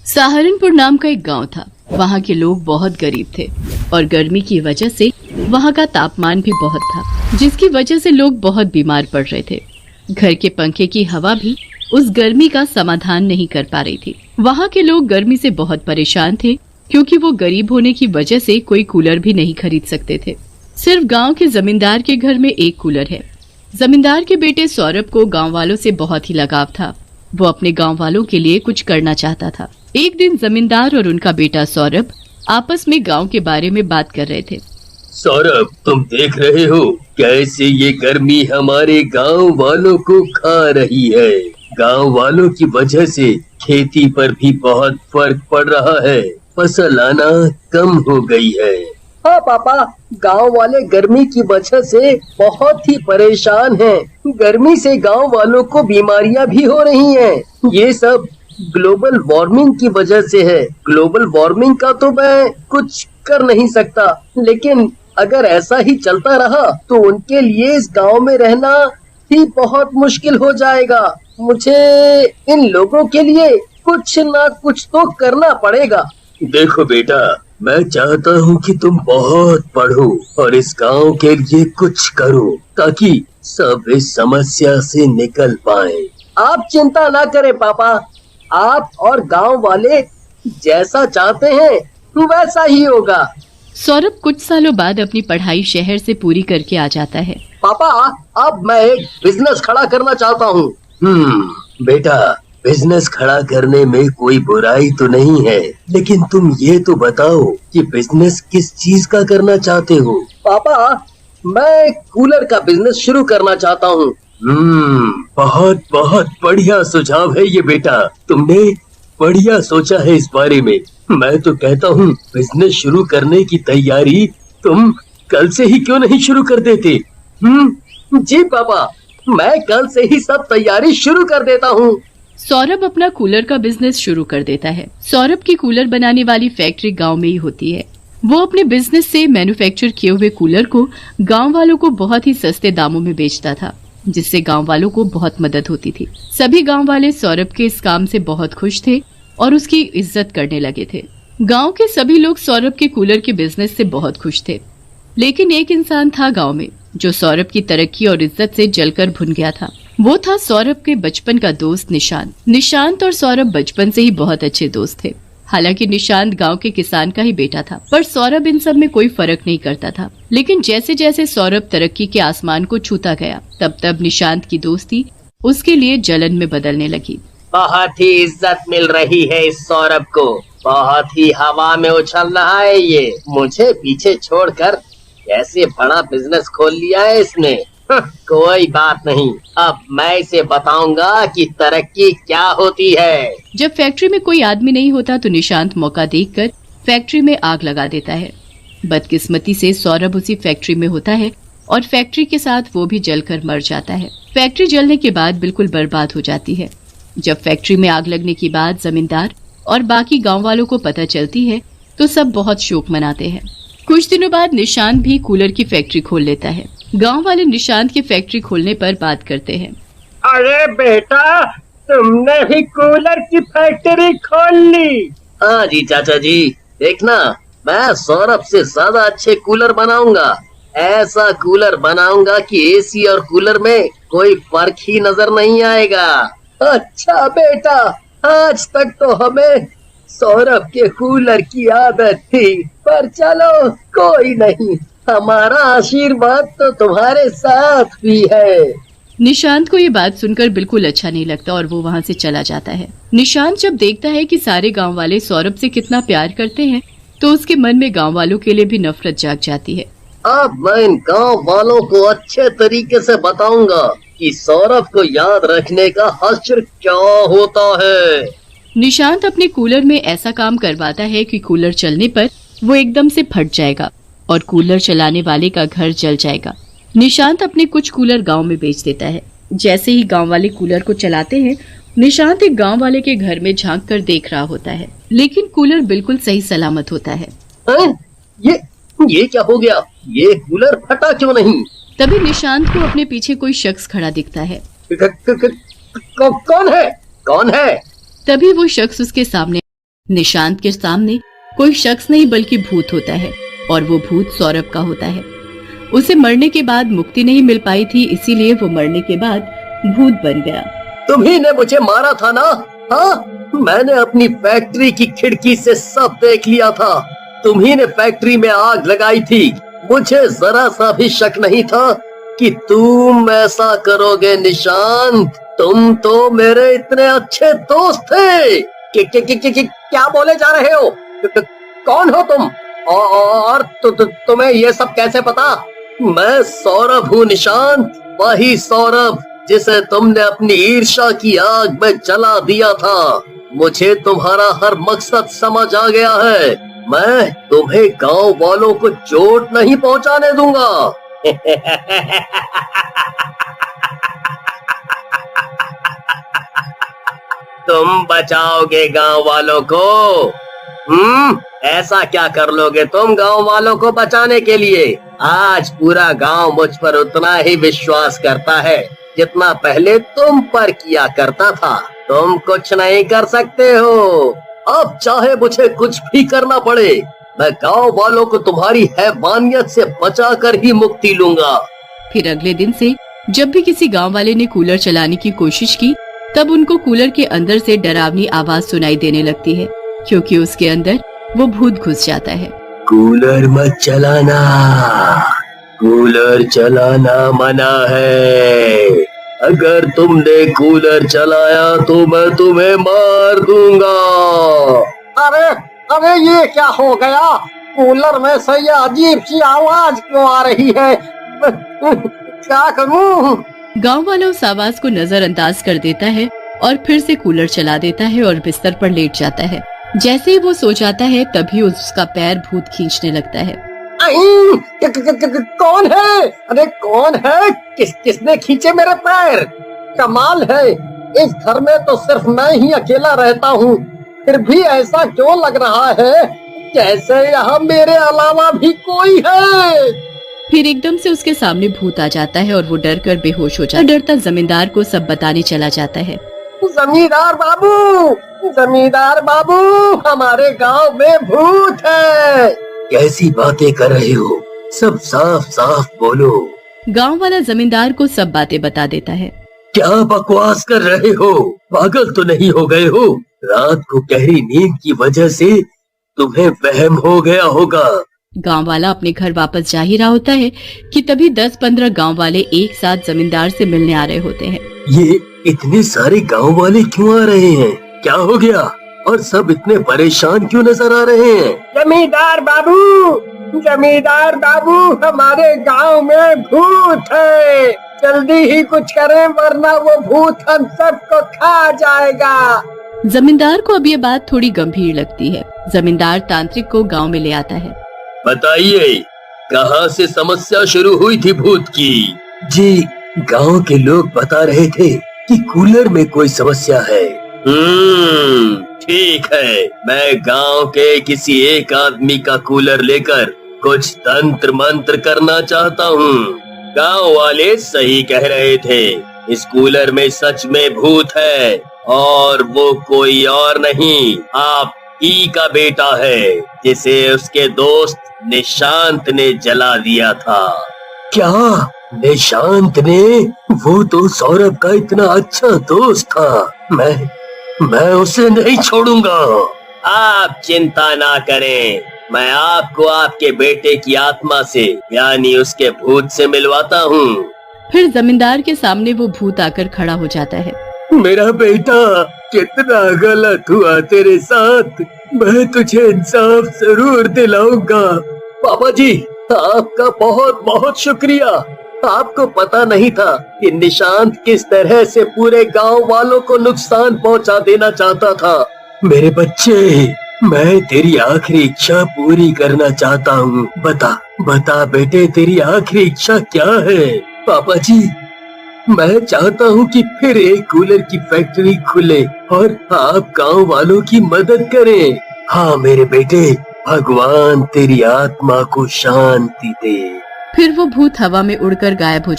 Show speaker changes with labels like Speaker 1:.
Speaker 1: सहारनपुर नाम का एक गांव था। वहां के लोग बहुत गरीब थे और गर्मी की वजह से वहां का तापमान भी बहुत था, जिसकी वजह से लोग बहुत बीमार पड़ रहे थे। घर के पंखे की हवा भी उस गर्मी का समाधान नहीं कर पा रही थी। वहां के लोग गर्मी से बहुत परेशान थे क्योंकि वो गरीब होने की वजह से कोई कूलर भी नहीं खरीद सकते थे। सिर्फ गांव के जमींदार के घर में एक कूलर है। जमींदार के बेटे सौरभ को गांव वालों से बहुत ही लगाव था। वो अपने गांव वालों के लिए कुछ करना चाहता था। एक दिन जमींदार और उनका बेटा सौरभ आपस में गांव के बारे में बात कर रहे थे।
Speaker 2: सौरभ, तुम देख रहे हो कैसे ये गर्मी हमारे गांव वालों को खा रही है। गांव वालों की वजह से खेती पर भी बहुत फर्क पड़ रहा है। फसल आना कम हो गई है।
Speaker 3: हाँ पापा, गांव वाले गर्मी की वजह से बहुत ही परेशान हैं। गर्मी से गांव वालों को बीमारियां भी हो रही हैं। ये सब ग्लोबल वार्मिंग की वजह से है। ग्लोबल वार्मिंग का तो मैं कुछ कर नहीं सकता, लेकिन अगर ऐसा ही चलता रहा तो उनके लिए इस गांव में रहना ही बहुत मुश्किल हो जाएगा। मुझे इन लोगों के लिए कुछ ना कुछ तो करना पड़ेगा।
Speaker 2: देखो बेटा, मैं चाहता हूँ कि तुम बहुत पढ़ो और इस गांव के लिए कुछ करो ताकि सब इस समस्या से निकल पाए।
Speaker 3: आप चिंता ना करें पापा, आप और गांव वाले जैसा चाहते हैं वैसा ही होगा।
Speaker 1: सौरभ कुछ सालों बाद अपनी पढ़ाई शहर से पूरी करके आ जाता है।
Speaker 3: पापा, अब मैं एक बिजनेस खड़ा करना चाहता हूँ।
Speaker 2: बेटा, बिजनेस खड़ा करने में कोई बुराई तो नहीं है, लेकिन तुम ये तो बताओ कि बिजनेस किस चीज का करना चाहते हो?
Speaker 3: पापा, मैं कूलर का बिजनेस शुरू करना चाहता हूँ।
Speaker 2: बहुत बहुत बढ़िया सुझाव है ये बेटा। तुमने बढ़िया सोचा है इस बारे में। मैं तो कहता हूँ बिजनेस शुरू करने की तैयारी तुम कल से ही क्यों नहीं शुरू कर देते?
Speaker 3: जी पापा, मैं कल से ही सब तैयारी शुरू कर देता हूँ।
Speaker 1: सौरभ अपना कूलर का बिजनेस शुरू कर देता है। सौरभ की कूलर बनाने वाली फैक्ट्री गांव में ही होती है। वो अपने बिजनेस से मैन्युफैक्चर किए हुए कूलर को गांव वालों को बहुत ही सस्ते दामों में बेचता था, जिससे गांव वालों को बहुत मदद होती थी। सभी गांव वाले सौरभ के इस काम से बहुत खुश थे और उसकी इज्जत करने लगे थे। गांव के सभी लोग सौरभ के कूलर के बिजनेस से बहुत खुश थे, लेकिन एक इंसान था गांव में जो सौरभ की तरक्की और इज्जत से जलकर भुन गया था। वो था सौरभ के बचपन का दोस्त निशांत। निशांत और सौरभ बचपन से ही बहुत अच्छे दोस्त थे। हालांकि निशांत गांव के किसान का ही बेटा था, पर सौरभ इन सब में कोई फर्क नहीं करता था। लेकिन जैसे जैसे सौरभ तरक्की के आसमान को छूता गया, तब तब निशांत की दोस्ती उसके लिए जलन में बदलने लगी।
Speaker 3: बहुत ही इज्जत मिल रही है इस सौरभ को। बहुत ही हवा में उछल रहा है ये। मुझे पीछे छोड़कर कैसे बड़ा बिजनेस खोल लिया है इसने। कोई बात नहीं, अब मैं इसे बताऊंगा कि तरक्की क्या होती है।
Speaker 1: जब फैक्ट्री में कोई आदमी नहीं होता तो निशांत मौका देखकर फैक्ट्री में आग लगा देता है। बदकिस्मती से सौरभ उसी फैक्ट्री में होता है और फैक्ट्री के साथ वो भी जलकर मर जाता है। फैक्ट्री जलने के बाद बिल्कुल बर्बाद हो जाती है। जब फैक्ट्री में आग लगने के बाद जमींदार और बाकी गाँव वालों को पता चलती है तो सब बहुत शोक मनाते हैं। कुछ दिनों बाद निशांत भी कूलर की फैक्ट्री खोल लेता है। गांव वाले निशांत की फैक्ट्री खोलने पर बात करते हैं।
Speaker 3: अरे बेटा, तुमने भी कूलर की फैक्ट्री खोल ली? हाँ जी चाचा जी, देखना मैं सौरभ से ज्यादा अच्छे कूलर बनाऊंगा। ऐसा कूलर बनाऊंगा कि एसी और कूलर में कोई फर्क ही नजर नहीं आएगा। अच्छा बेटा, आज तक तो हमें सौरभ के कूलर की आदत थी, पर चलो कोई नहीं, हमारा आशीर्वाद तो तुम्हारे साथ भी है।
Speaker 1: निशांत को ये बात सुनकर बिल्कुल अच्छा नहीं लगता और वो वहाँ से चला जाता है। निशांत जब देखता है कि सारे गांव वाले सौरभ से कितना प्यार करते हैं तो उसके मन में गांव वालों के लिए भी नफरत जाग जाती है।
Speaker 3: अब मैं इन गांव वालों को अच्छे तरीके से बताऊंगा कि सौरभ को याद रखने का हश्र क्या होता है।
Speaker 1: निशांत अपने कूलर में ऐसा काम करवाता है कि कूलर चलने पर वो एकदम से फट जाएगा और कूलर चलाने वाले का घर जल जाएगा। निशांत अपने कुछ कूलर गांव में बेच देता है। जैसे ही गांव वाले कूलर को चलाते हैं, निशांत एक गांव वाले के घर में झांक कर देख रहा होता है, लेकिन कूलर बिल्कुल सही सलामत होता है।
Speaker 3: ये क्या हो गया? ये कूलर फटा क्यों नहीं?
Speaker 1: तभी निशांत को अपने पीछे कोई शख्स खड़ा दिखता है।
Speaker 3: कौन है?
Speaker 1: तभी वो शख्स उसके सामने निशांत के सामने कोई शख्स नहीं बल्कि भूत होता है और वो भूत सौरभ का होता है। उसे मरने के बाद मुक्ति नहीं मिल पाई थी, इसीलिए वो मरने के बाद भूत बन गया।
Speaker 3: तुम्ही ने मुझे मारा था ना? हाँ, मैंने अपनी फैक्ट्री की खिड़की से सब देख लिया था। तुम्ही ने फैक्ट्री में आग लगाई थी। मुझे जरा सा भी शक नहीं था कि तुम ऐसा करोगे निशांत। तुम तो मेरे इतने अच्छे दोस्त थे। क्या बोले जा रहे हो? कौन हो तुम? और तुम्हें ये सब कैसे पता? मैं सौरभ हूँ निशांत, वही सौरभ जिसे तुमने अपनी ईर्ष्या की आग में जला दिया था। मुझे तुम्हारा हर मकसद समझ आ गया है। मैं तुम्हें गांव वालों को चोट नहीं पहुंचाने दूंगा। तुम बचाओगे गांव वालों को? ऐसा क्या कर लोगे तुम गांव वालों को बचाने के लिए? आज पूरा गांव मुझ पर उतना ही विश्वास करता है जितना पहले तुम पर किया करता था। तुम कुछ नहीं कर सकते हो। अब चाहे मुझे कुछ भी करना पड़े, मैं गांव वालों को तुम्हारी हैवानियत से बचाकर ही मुक्ति लूंगा।
Speaker 1: फिर अगले दिन से जब भी किसी गांव वाले ने कूलर चलाने की कोशिश की, तब उनको कूलर के अंदर से डरावनी आवाज सुनाई देने लगती है, क्योंकि उसके अंदर वो भूत घुस जाता है।
Speaker 2: कूलर मत चलाना, कूलर चलाना मना है। अगर तुमने कूलर चलाया तो मैं तुम्हें मार दूंगा।
Speaker 3: अरे अरे, ये क्या हो गया? कूलर में से ये अजीब सी आवाज क्यों आ रही है? क्या करूं?
Speaker 1: गांव वाला उस आवाज को नजरअंदाज कर देता है और फिर से कूलर चला देता है और बिस्तर पर लेट जाता है। जैसे ही वो सो जाता है तभी उसका पैर भूत खींचने लगता है।
Speaker 3: कौन है? अरे कौन है? किसने खींचे मेरे पैर? कमाल है, इस घर में तो सिर्फ मैं ही अकेला रहता हूँ, फिर भी ऐसा क्यों लग रहा है जैसे यहाँ मेरे अलावा भी कोई है।
Speaker 1: फिर एकदम से उसके सामने भूत आ जाता है और वो डर कर बेहोश हो जाता है। डरता जमींदार को सब बताने चला जाता है।
Speaker 3: जमींदार बाबू, जमींदार बाबू, हमारे गांव में भूत है।
Speaker 2: कैसी बातें कर रहे हो? सब साफ साफ बोलो।
Speaker 1: गांव वाला जमींदार को सब बातें बता देता है।
Speaker 2: क्या बकवास कर रहे हो? पागल तो नहीं हो गए हो? रात को गहरी नींद की वजह से तुम्हें वहम हो गया होगा।
Speaker 1: गांव वाला अपने घर वापस जा ही रहा होता है कि तभी 10-15 गांव वाले एक साथ जमींदार से मिलने आ रहे होते हैं।
Speaker 2: ये इतने सारे गांव वाले क्यों आ रहे हैं? क्या हो गया? और सब इतने परेशान क्यों नजर आ रहे हैं?
Speaker 3: जमींदार बाबू, जमींदार बाबू, हमारे गांव में भूत है। जल्दी ही कुछ करें वरना वो भूत हम सबको खा जाएगा।
Speaker 1: जमींदार को अब ये बात थोड़ी गंभीर लगती है। जमींदार तांत्रिक को गांव में ले आता है।
Speaker 2: बताइए, कहाँ से समस्या शुरू हुई थी भूत की? जी, गांव के लोग बता रहे थे कि कूलर में कोई समस्या है। ठीक है, मैं गांव के किसी एक आदमी का कूलर लेकर कुछ तंत्र मंत्र करना चाहता हूँ। गांव वाले सही कह रहे थे, इस कूलर में सच में भूत है और वो कोई और नहीं, आप ही का बेटा है, जिसे उसके दोस्त निशांत ने जला दिया था। क्या? निशांत ने? वो तो सौरभ का इतना अच्छा दोस्त था। मैं उसे नहीं छोड़ूंगा। आप चिंता ना करें, मैं आपको आपके बेटे की आत्मा से यानी उसके भूत से मिलवाता हूँ।
Speaker 1: फिर जमींदार के सामने वो भूत आकर खड़ा हो जाता है।
Speaker 2: मेरा बेटा, कितना गलत हुआ तेरे साथ। मैं तुझे इंसाफ जरूर दिलाऊंगा। पापा जी, आपका बहुत बहुत शुक्रिया। आपको पता नहीं था कि निशांत किस तरह से पूरे गांव वालों को नुकसान पहुंचा देना चाहता था। मेरे बच्चे, मैं तेरी आखिरी इच्छा पूरी करना चाहता हूँ। बता बेटे, तेरी आखिरी इच्छा क्या है? पापा जी, मैं चाहता हूँ कि फिर एक कूलर की फैक्ट्री खुले और आप गांव वालों की मदद करें। हाँ मेरे बेटे, भगवान तेरी आत्मा को शांति दे।
Speaker 1: फिर वो भूत हवा में उड़कर गायब हो